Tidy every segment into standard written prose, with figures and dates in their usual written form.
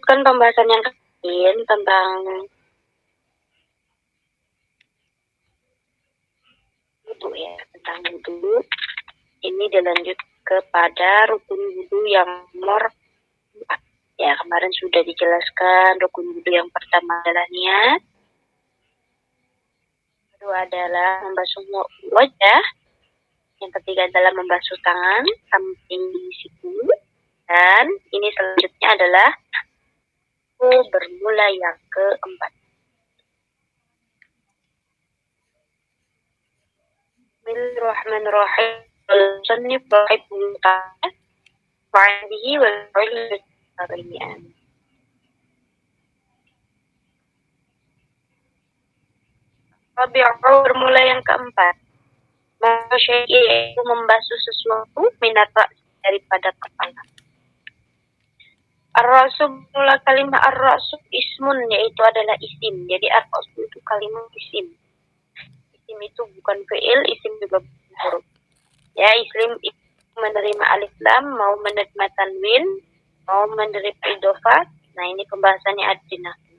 melanjutkan pembahasan yang lain tentang wudu ya, tentang wudu. Ini dilanjut kepada rukun wudu yang nomor 4. Ya, kemarin sudah dijelaskan rukun wudu yang pertama adalah niat. Kedua adalah membasuh wajah. Yang ketiga adalah membasuh tangan sampai siku. Dan ini selanjutnya adalah bermula yang keempat. Bismillahirrahmanirrahim. Al-Musannif rahimahullah ta'ala wa'adihi wal-'ilm. Rabi'u bermula yang keempat. Yaitu membasuh sesuatu minat daripada kepala. Ar-Rasul mula kalimat Ar-Rasul ismun, yaitu adalah isim. Jadi Ar-Rasul itu kalimat isim. Isim itu bukan fi'il, isim juga bukan huruf. Ya, isim menerima alif lam, mau menerima tanwin, mau menerima idhofah. Nah, ini pembahasannya ada di nahwu.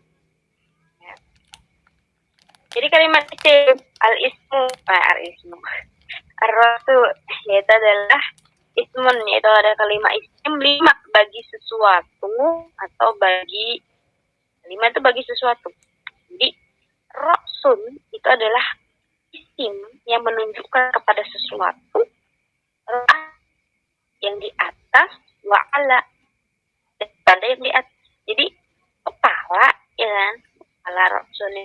Ya. Jadi kalimat isim al-ismu ar-rasul yaitu adalah ismun, yaitu ada kalimat isim 5 bagi sesuatu atau bagi 5 itu bagi sesuatu. Jadi rasul itu adalah isim yang menunjukkan kepada sesuatu, yang di atas, wa ala pada yang di atas. Jadi kepala, ya kan? Kepala rasul,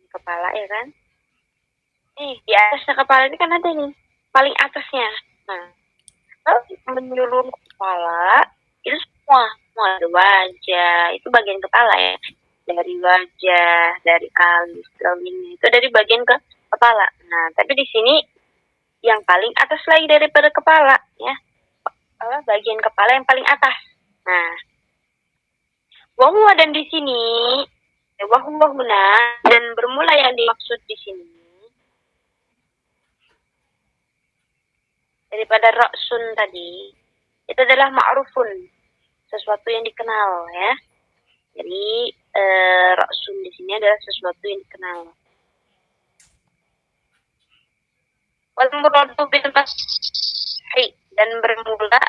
kepala ya kan? Di atasnya kepala ini kan ada nih, paling atasnya. Nah, kalau menyeluruh kepala, itu semua ada wajah, itu bagian kepala ya. Dari wajah, dari alis, telinga, itu dari bagian ke kepala. Nah, tapi di sini yang paling atas lagi daripada kepala, ya. Bagian kepala yang paling atas. Nah, wahwa dan di sini, wahwa huna dan bermula yang dimaksud di sini. Daripada ra'sun tadi, itu adalah ma'rufun, sesuatu yang dikenal ya. Jadi ra'sun di sini adalah sesuatu yang dikenal. Wal muradu bil mashi, dan bermula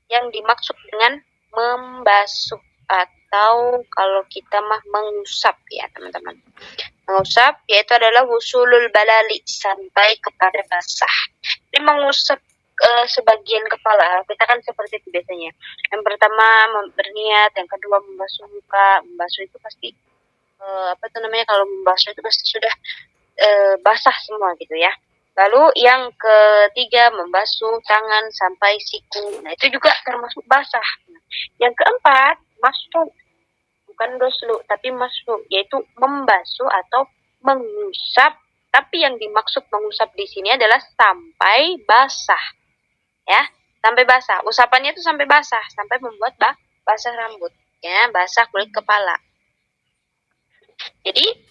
yang dimaksud dengan membasuh, atau kalau kita mah mengusap ya teman-teman. Mengusap yaitu adalah wusulul balali, sampai kepada basah. Ini mengusap sebagian kepala, kita kan seperti itu biasanya. Yang pertama berniat, yang kedua membasuh muka. Membasuh itu pasti kalau membasuh itu pasti sudah basah semua gitu ya. Lalu yang ketiga membasuh tangan sampai siku. Nah, itu juga termasuk basah. Yang keempat masuk, bukan goslu tapi masuk, yaitu membasuh atau mengusap. Tapi yang dimaksud mengusap di sini adalah sampai basah. Ya, sampai basah. Usapannya itu sampai basah, sampai membuat basah rambut, ya, basah kulit kepala. Jadi,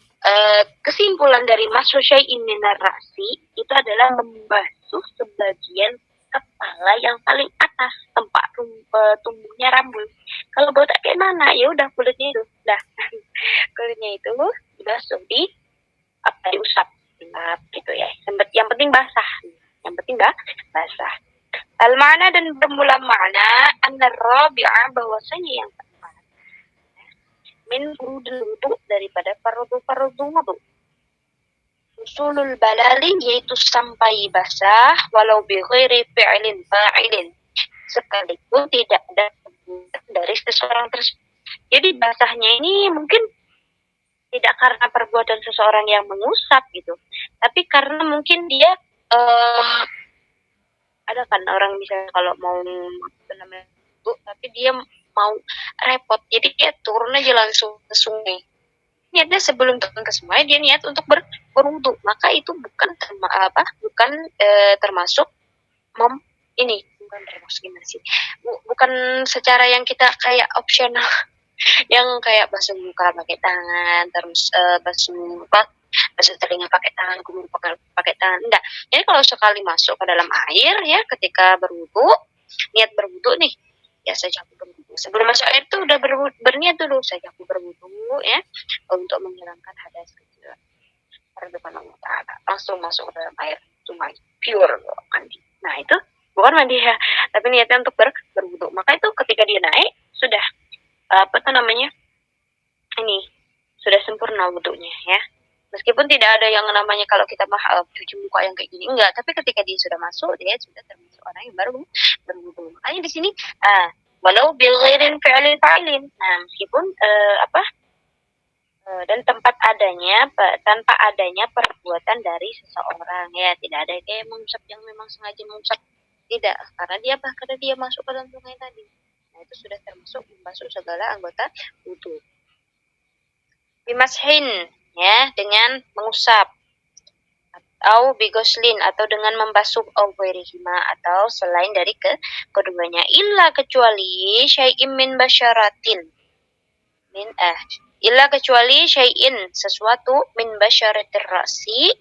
kesimpulan dari masuk syai'in minar ra'si itu adalah membasuh sebagian kepala yang paling atas, tempat tumbuhnya rambut. Kalau botak kayak mana? Ya udah kulitnya itu. Dah. Kulitnya itu dibasuh, diusap gitu ya. Yang penting basah. Yang penting basah. Al-ma'na dan bermula ma'na an-rabi'ah, bahwasanya yang keempat min furudul wudu, daripada fardu wudu. Usulul balali, yaitu sampai basah, walau bi ghairi fi'lin fa'ilin, sekalipun tidak ada dari seseorang tersebut. Jadi basahnya ini mungkin tidak karena perbuatan seseorang yang mengusap gitu, tapi karena mungkin dia ada kan orang misalnya kalau mau tapi dia mau repot, jadi dia turun aja langsung ke sungai. Niatnya sebelum turun ke sungai dia niat untuk berwudu, maka itu bukan termasuk bukan termasuk gimana sih? Bukan secara yang kita kayak opsional yang kayak basuh muka pakai tangan, terus basuh telinga pakai tangan, kumur pakai tangan. Enggak. Jadi kalau sekali masuk ke dalam air ya, ketika berwudu, niat berwudu nih, ya saja aku berwudu. Sebelum masuk air tuh udah berniat dulu, saja aku berwudu ya, untuk menghilangkan hadas kecil. Karena depan Allah Ta'ala. Langsung masuk ke dalam air, cuma pure mandi. Nah itu bukan mandi ya, tapi niatnya untuk berwudu. Maka itu ketika dia naik sudah apa tuh namanya, ini sudah sempurna wudunya ya. Meskipun tidak ada yang namanya kalau kita cuci muka yang kayak gini, enggak. Tapi ketika dia sudah masuk, dia sudah termasuk orang yang baru berwudu. Makanya di sini, walau bil ghairin fi'lin fa'ilin. Nah, meskipun dan tanpa adanya perbuatan dari seseorang ya, tidak ada kayak mengusap yang memang sengaja mengusap, tidak, karena dia masuk ke dalam sungai tadi. Nah, itu sudah termasuk membasuh segala anggota wudu. Bimashin ya, dengan mengusap, atau bigoslin, atau dengan membasuh, awwairihima, atau selain dari keduanya, illa kecuali syai'in min basyaratin illa kecuali syai'in sesuatu min basyaratir ra'si,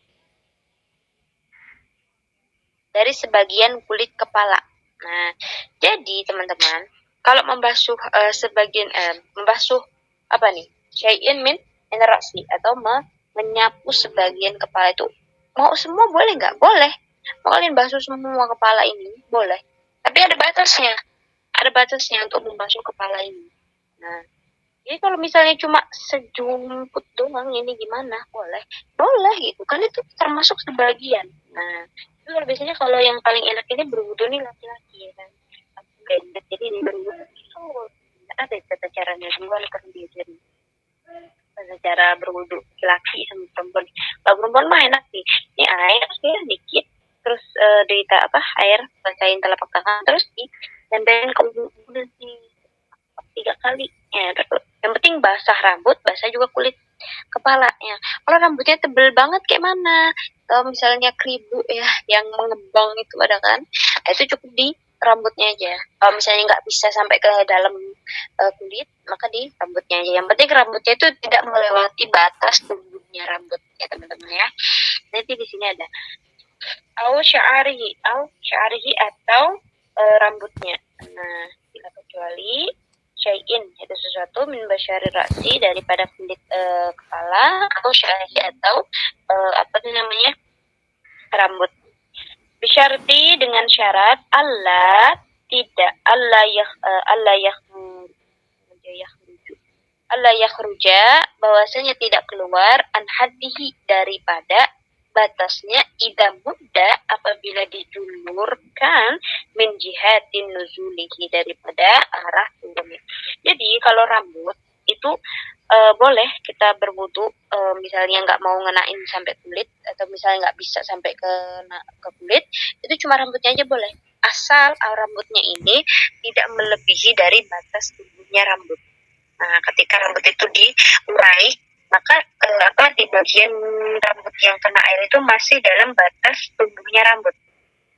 dari sebagian kulit kepala. Nah, jadi teman-teman, kalau membasuh membasuh apa nih? Syai'in min ra'si, atau menyapu sebagian kepala itu, mau semua boleh nggak? Boleh. Mau kalian basuh semua kepala ini, boleh. Tapi ada batasnya. Ada batasnya untuk membasuh kepala ini. Nah, jadi kalau misalnya cuma sejumput doang ini gimana? Boleh. Boleh gitu. Kan itu termasuk sebagian. Nah, itu biasanya kalau yang paling enak ini berwudu nih laki-laki ya kan. Blended, jadi ini berwudu. Ada tata caranya juga kan diajarin. Cara berwudu laki sama perempuan. Kalau perempuan mah enak sih. Ini air sedikit, terus air basahin telapak tangan, terus ditempelin ke udah sih 3 kali. Ya, yang penting basah rambut, basah juga kulit kepalanya. Kalau rambutnya tebel banget kayak mana? Kalau misalnya keribu ya, yang mengembang itu ada kan? Nah, itu cukup di rambutnya aja. Kalau misalnya nggak bisa sampai ke dalam kulit, maka di rambutnya aja. Yang penting rambutnya itu tidak melewati batas tumbuhnya rambut ya teman-teman ya. Nanti di sini ada sya'arihi atau rambutnya. Nah, tidak kecuali syai'in, yaitu sesuatu min basyari ra'si, daripada kulit kepala, atau sya'arihi, atau apa namanya, rambut. Bisyarti, dengan syarat Allah yakhruja, bahwasanya tidak keluar, an haddihi, daripada batasnya, idza mudda, apabila dijulurkan, min jihatin nuzulihi, daripada arah turunnya. Jadi kalau rambut itu boleh kita berwudu, misalnya nggak mau ngenain sampai kulit, atau misalnya nggak bisa sampai ke kulit, itu cuma rambutnya aja boleh, asal rambutnya ini tidak melebihi dari batas tumbuhnya rambut. Nah, ketika rambut itu diurai, maka di bagian rambut yang kena air itu masih dalam batas tumbuhnya rambut.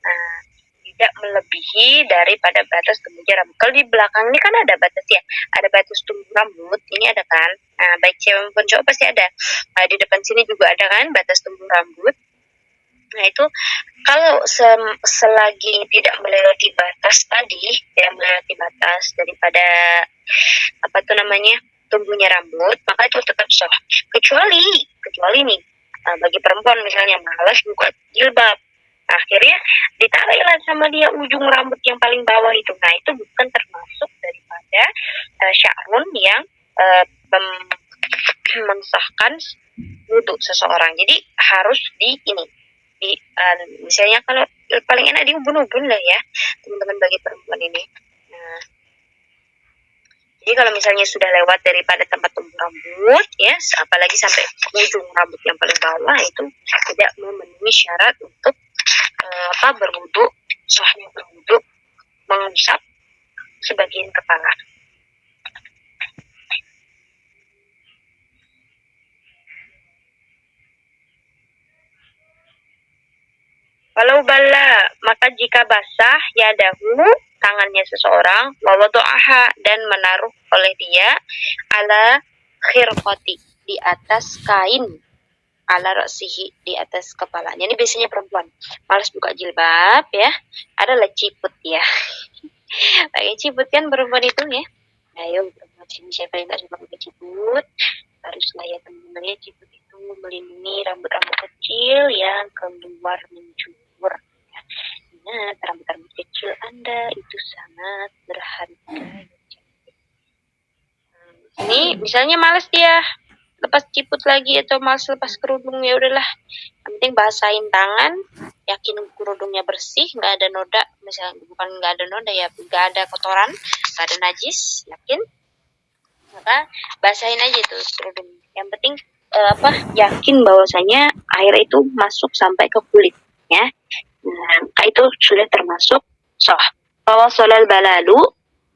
Nah, tidak melebihi daripada batas tumbuhnya rambut. Kalau di belakang ini kan ada batas ya, ada batas tumbuh rambut, ini ada kan. Nah, baik cewek maupun cowok pasti ada. Nah, di depan sini juga ada kan batas tumbuh rambut. Nah, itu kalau selagi tidak melewati batas tadi, tidak melewati batas daripada tumbuhnya rambut, maka itu tetap sah. Kecuali nih, bagi perempuan misalnya malas buka jilbab, akhirnya ditariklah sama dia ujung rambut yang paling bawah itu. Nah, itu bukan termasuk daripada sya'run yang mensahkan wudu seseorang. Jadi harus misalnya kalau paling enak di ubun-ubun lah ya teman-teman bagi perempuan ini. Nah, jadi kalau misalnya sudah lewat daripada tempat tumbuh rambut ya, apalagi sampai ujung rambut yang paling bawah, itu tidak memenuhi syarat untuk berwudu. Sahnya berwudu mengusap sebagian kepala. Walau bala, maka jika basah yadahu, tangannya seseorang, wawadu'aha, dan menaruh oleh dia, ala khirqati, di atas kain, ala ra'sihi, di atas kepalanya. Ini biasanya perempuan malas buka jilbab ya, ada leciput ya. Pakai ciput kan perempuan itu ya. Ayo perempuan sini siapa yang tak suka pakai ciput? Haruslah ya teman-teman ya, ciput itu melindungi rambut-rambut kecil yang keluar mencubur. Ingat, rambut-rambut kecil Anda itu sangat berharga. Ini misalnya males dia lepas ciput lagi atau males lepas kerudung, ya udahlah. Yang penting basahin tangan, yakin kerudungnya bersih, nggak ada noda. Misalnya bukan nggak ada noda ya, nggak ada kotoran, nggak ada najis, yakin. Maka basahin aja tuh kerudung. Yang penting yakin bahwasanya air itu masuk sampai ke kulit, ya. Nah, itu sudah termasuk sah. Bahwa solal balalu,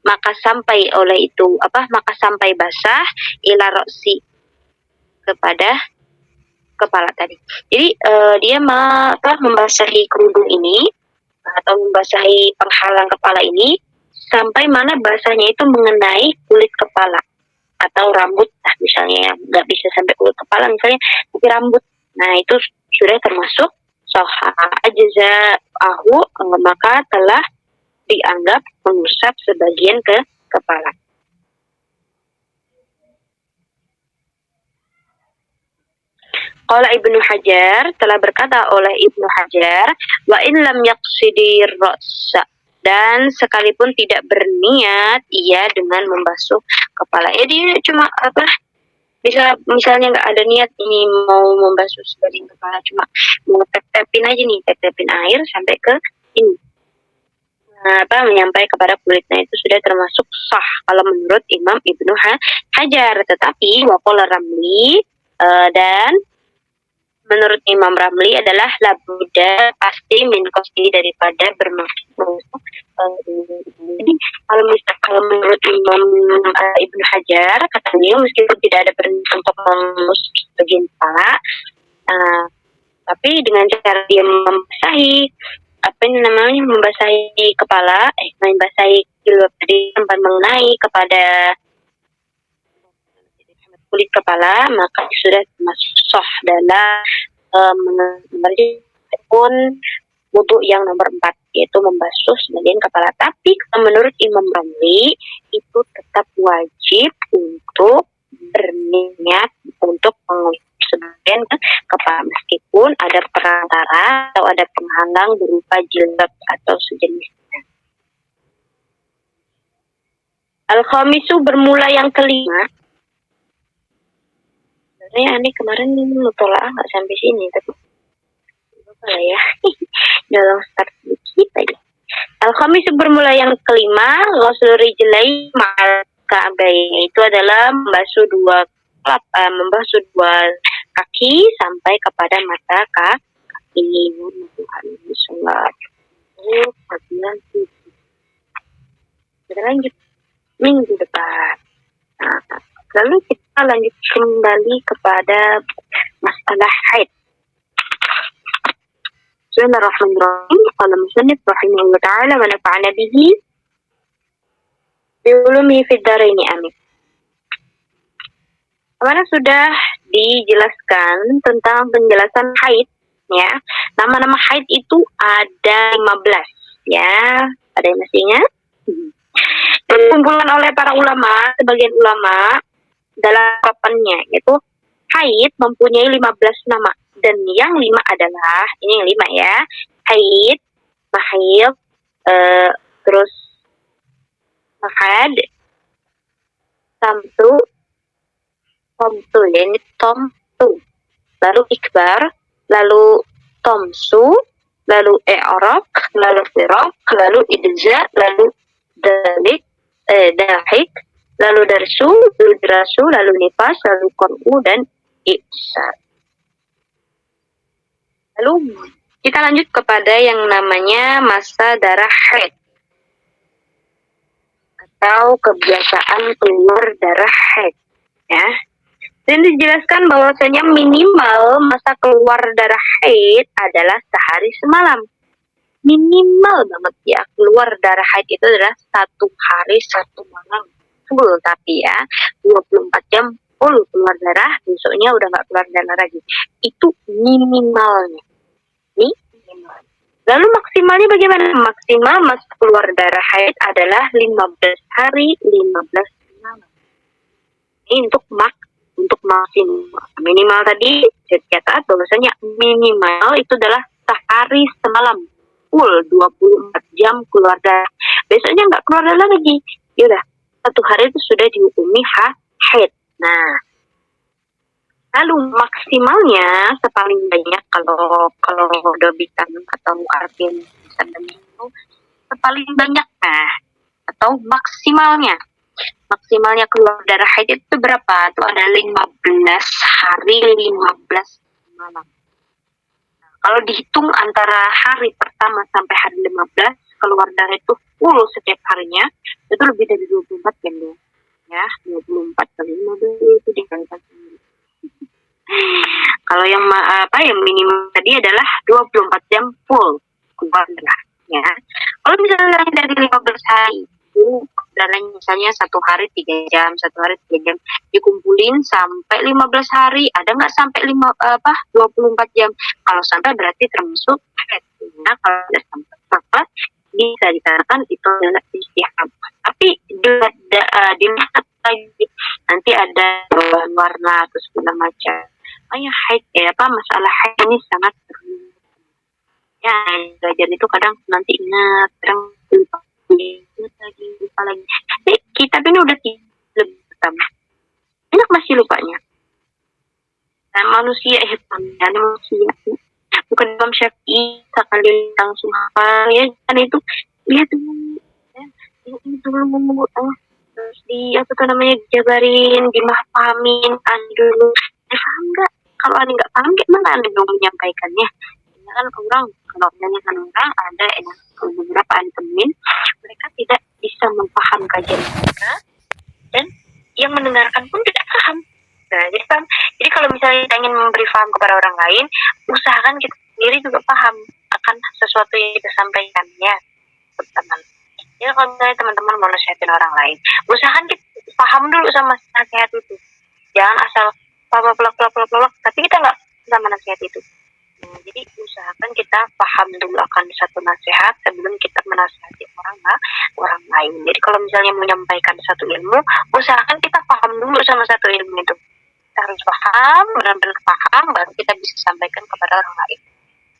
maka sampai basah ila roksi, kepada kepala tadi. Jadi dia membasahi kerudung ini atau membasahi penghalang kepala ini sampai mana basahnya itu mengenai kulit kepala atau rambut, misalnya nggak bisa sampai kulit kepala misalnya, tapi rambut. Nah itu sudah termasuk soha ajza'ahu, maka telah dianggap mengusap sebagian ke kepala. Qala Ibnu Hajar, telah berkata oleh Ibnu Hajar, wa in lam yaqsidir ra'sa, dan sekalipun tidak berniat ia dengan membasuh kepala. Ya dia cuma misalnya nggak ada niat ini mau membasuh sebagian kepala, cuma mau tep-tepin aja nih, tep-tepin air sampai ke ini. Menyampai kepada kulitnya, itu sudah termasuk sah kalau menurut Imam Ibnu Hajar. Tetapi waqala Ramli, dan menurut Imam Ramli adalah labuda, pasti min qasdi, daripada bermaksud. Jadi kalau menurut Imam Ibnu Hajar, katanya meskipun tidak ada perintah untuk mengusap bagian kepala, tapi dengan cara dia membasahi kepala, membasahi jilbab tadi sampai mengenai kepada kulit kepala, maka sudah termasuk sah dalam pun wudhu yang nomor 4, yaitu membasuh sebagian kepala. Tapi menurut Imam Ramli itu tetap wajib untuk berniat untuk mengusap sebagian kepala, meskipun ada perantara atau ada penghalang berupa jilbab atau sejenisnya. Al-Khamisu, bermula yang kelima. Sebenarnya Ani kemarin mutola'ah nggak sampai sini, tapi apa ya, dalam start dikit aja. Al-Khamisu, bermula yang kelima, ghuslu rijlai ma'al ka'bayn, itu adalah membasuh dua kaki sampai kepada mata kaki. Kita lanjut minggu depan. Lalu kita lanjut kembali kepada masalah haid. Bismillahirrahmanirrahim. Qala musannif rahimahullah ta'ala wa nafa'ana bihi bi ulumi fid dharain, amin. Kemarin sudah dijelaskan tentang penjelasan haid, ya. Nama-nama haid itu ada 15, ya. Ada yang masih ingat? Dikumpulkan oleh para ulama, sebagian ulama dalam papannya, yaitu haid mempunyai 15 nama, dan yang 5 adalah, ini yang 5 ya, haid, mahid, terus mahad, tamtu, ya, ini tomtu, lalu ikbar, lalu tomsu, lalu i'raq, lalu firaq, lalu idza, lalu dahik, lalu darsu, lalu dirasu, lalu nifas, lalu qur'u, dan ihsan. Lalu kita lanjut kepada yang namanya masa darah haid atau kebiasaan keluar darah haid, ya. Dan dijelaskan bahwasanya minimal masa keluar darah haid adalah sehari semalam. Minimal banget ya, keluar darah haid itu adalah 1 hari 1 malam full, tapi ya 24 jam full keluar darah, besoknya udah nggak keluar darah lagi. Itu minimalnya. Minimal. Lalu maksimalnya bagaimana? Maksimal masa keluar darah haid adalah 15 hari 15 malam. Ini untuk maksimal. Minimal tadi saya catat bahwasanya minimal itu adalah sehari semalam. Full 24 jam keluar darah. Besoknya nggak keluar darah lagi. Yaudah, satu hari itu sudah dihukumi haid. Nah, lalu maksimalnya sepaling banyak kalau dobitan atau artian itu sepaling banyak atau maksimalnya keluar darah haid itu berapa? Itu ada 15 hari 15 malam. Nah, kalau dihitung antara hari pertama sampai hari 15 keluar darah itu full setiap harinya itu lebih dari 24 jam ya. 24 kali 15 itu dikalikan sendiri. Kalau yang minimum tadi adalah 24 jam full keluar darah ya. Kalau misalnya dari 15 hari itu darahnya misalnya satu hari 3 jam, satu hari 3 jam dikumpulin sampai 15 hari, ada nggak sampai 24 jam? Kalau sampai berarti termasuk haid. Nah, kalau tidak sampai maka bisa dikatakan itu adalah istihab. Tapi di lagi nanti ada warna atau segala macam. Haid masalah haid ini sangat seru. Ya, belajar itu kadang nanti ingat, kadang lupa lagi. Kita ini udah lebih pertama. Enak masih lupanya. Nah, manusia manusia. Bukan Imam Syafi'i sekali langsung hafal ya, kan itu lihat dulu ya, ini dulu terus jabarin, dimahamin dulu. Paham nggak? Kalau Ani nggak paham, gimana Ani belum menyampaikannya? Ini kan orang, kalau orang ada beberapa Ani temuin, mereka tidak bisa memahami kajian mereka dan yang mendengarkan pun tidak paham. Nah, jadi kalau misalnya kita ingin memberi paham kepada orang lain, usahakan kita sendiri juga paham akan sesuatu yang kita sampaikan ya, teman-teman. Ya, kalau misalnya teman-teman mau nasihatin orang lain, usahakan kita paham dulu sama nasihat itu. Jangan asal pelak, tapi kita nggak sama nasihat itu. Nah, jadi usahakan kita paham dulu akan satu nasihat sebelum kita menasihati orang lain. Jadi kalau misalnya menyampaikan satu ilmu, usahakan kita paham dulu sama satu ilmu itu. Kita harus paham, benar-benar paham, baru kita bisa sampaikan kepada orang lain.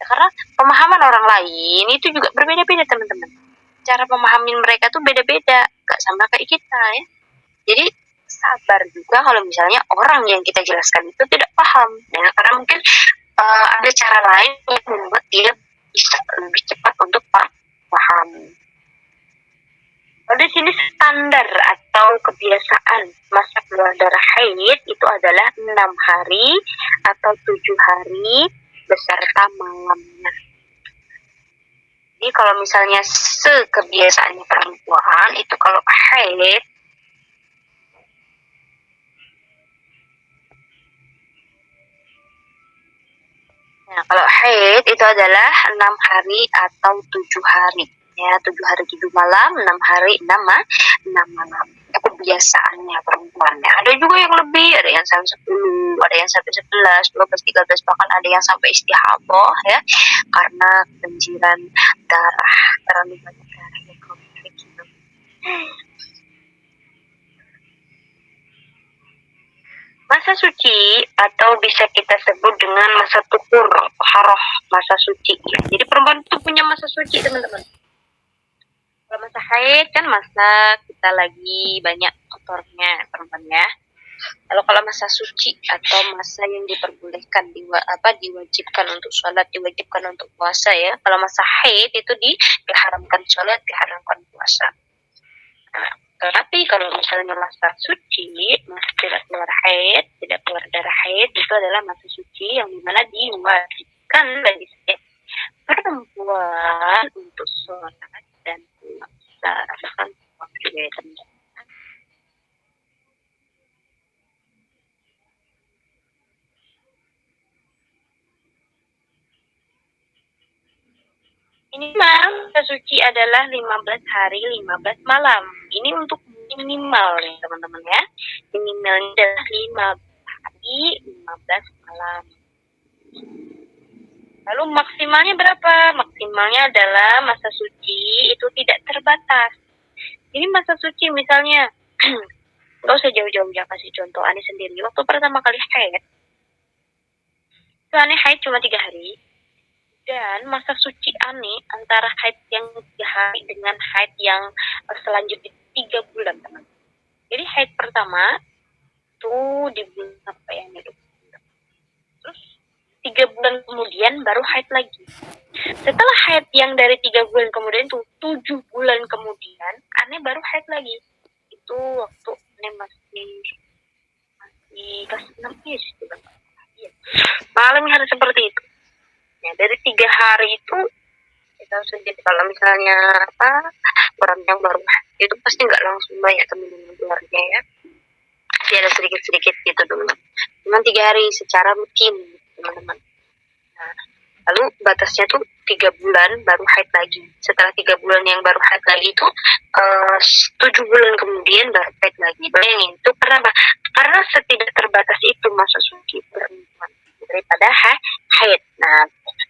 Ya, karena pemahaman orang lain itu juga berbeda-beda, teman-teman. Cara pemahamin mereka tuh beda-beda, gak sama kayak kita ya. Jadi sabar juga kalau misalnya orang yang kita jelaskan itu tidak paham, ya, karena mungkin ada cara lain yang membuat dia bisa lebih cepat untuk paham. Di sini standar atau kebiasaan masa keluar darah haid itu adalah 6 hari atau 7 hari beserta malamnya. Jadi kalau misalnya sekebiasaannya perempuan itu kalau haid itu adalah 6 hari atau 7 hari. Ya, 7 hari 7 malam, 6 hari 6 malam. Itu kebiasaannya perempuannya. Ada juga yang lebih, ada yang sampai 10, ada yang sampai 11, 12, 13, bahkan ada yang sampai istihadah ya. Karena kebanjiran darah, terlalu banyak darah yang gitu. Masa suci atau bisa kita sebut dengan masa tuhur, haroh, masa suci. Jadi perempuan itu punya masa suci, teman-teman. Kalau masa haid kan masa kita lagi banyak kotornya perempuannya. Lalu kalau masa suci atau masa yang diperbolehkan diwajibkan untuk sholat, diwajibkan untuk puasa ya. Kalau masa haid itu diharamkan sholat, diharamkan puasa. Nah, tetapi kalau misalnya masa suci, masa tidak keluar darah haid, itu adalah masa suci yang dimana diwajibkan bagi setiap perempuan untuk sholat dan puasa. Ini masa suci adalah 15 hari 15 malam. Ini untuk minimal nih teman-teman ya. Minimalnya adalah 15 hari 15 malam. Lalu maksimalnya berapa? maksimalnya adalah masa suci itu tidak terbatas. Jadi masa suci misalnya, nggak usah jauh-jauh ya, kasih contoh Ani sendiri. Waktu pertama kali haid, itu Ani haid cuma 3 hari. Dan masa suci Ani antara haid yang 3 hari dengan haid yang selanjutnya 3 bulan, teman. Jadi haid pertama itu di bulan apa ya, terus 3 bulan kemudian baru haid lagi. Setelah haid yang dari 3 bulan kemudian itu 7 bulan kemudian Ane baru haid lagi. Itu waktu Ane masih kelas 6 SD. Iya. Mengalami hal seperti itu. Ya, dari 3 hari itu kita sendiri kalau misalnya orang yang baru haid itu pasti nggak langsung banyak teman-teman keluarga ya. Pasti ada sedikit-sedikit gitu dulu. Cuma 3 hari secara rutin teman-teman. Nah, lalu batasnya tuh 3 bulan baru haid lagi. Setelah 3 bulan yang baru haid lagi itu 7 bulan kemudian baru haid lagi. Bayangin itu karena apa? Karena setidak terbatas itu masa suci perempuan daripada haid. Nah,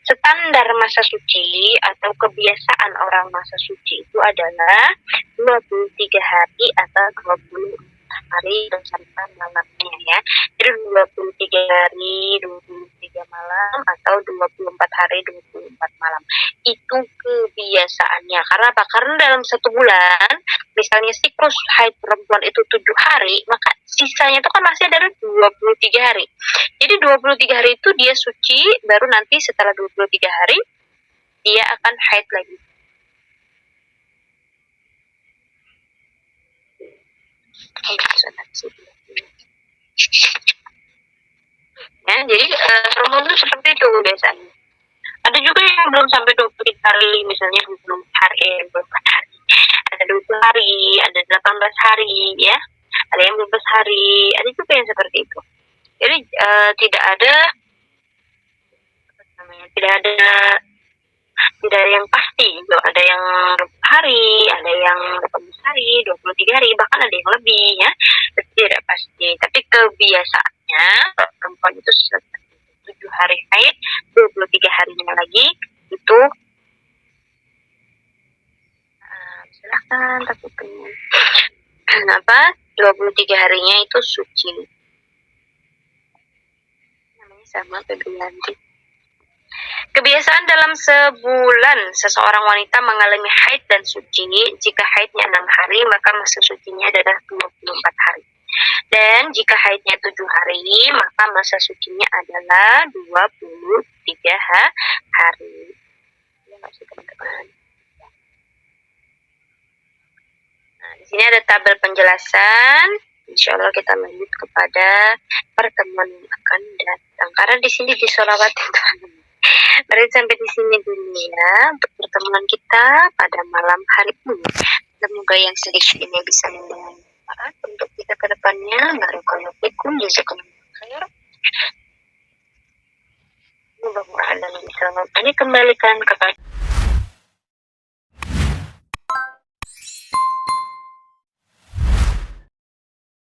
standar masa suci atau kebiasaan orang masa suci itu adalah 23 hari atau 20 hari dan sampai malamnya ya. Jadi 23 hari, 23 malam atau 24 hari, 24 malam. Itu kebiasaannya. Karena apa? Karena dalam 1 bulan, misalnya siklus haid perempuan itu 7 hari, maka sisanya itu kan masih ada 23 hari. Jadi 23 hari itu dia suci, baru nanti setelah 23 hari, dia akan haid lagi. Ya, jadi perempuan itu seperti itu biasanya. Ada juga yang belum sampai 20 hari, misalnya belum hari, 24 hari. Ada 20 hari, ada 18 hari, ya. Ada yang 12 hari, ada juga yang seperti itu. Jadi tidak ada yang pasti gitu. Ada yang 20 hari, ada yang 18 hari, 23 hari, bahkan ada yang lebih ya. Tidak pasti, tapi kebiasaannya perempuan itu 7 hari haid, 23 harinya lagi itu silahkan tapi kenapa 23 harinya itu suci, namanya sama Febrianti. Kebiasaan dalam sebulan seseorang wanita mengalami haid dan suci. Jika haidnya 6 hari, maka masa sucinya adalah 24 hari. Dan jika haidnya 7 hari, maka masa sucinya adalah 23 hari. Ya, masih teman-teman. Nah, di sini ada tabel penjelasan. Insya Allah kita lanjut kepada pertemuan yang akan datang. Karena di sini disolawatin teman-teman. Mari sampai di sini dulu ya untuk pertemuan kita pada malam hari ini. Semoga yang sedikit ini bisa bermanfaat untuk kita ke depannya. Barakallahu fikum, jazakumullahu khair. Mudah-mudahan bisa kembalikan kepada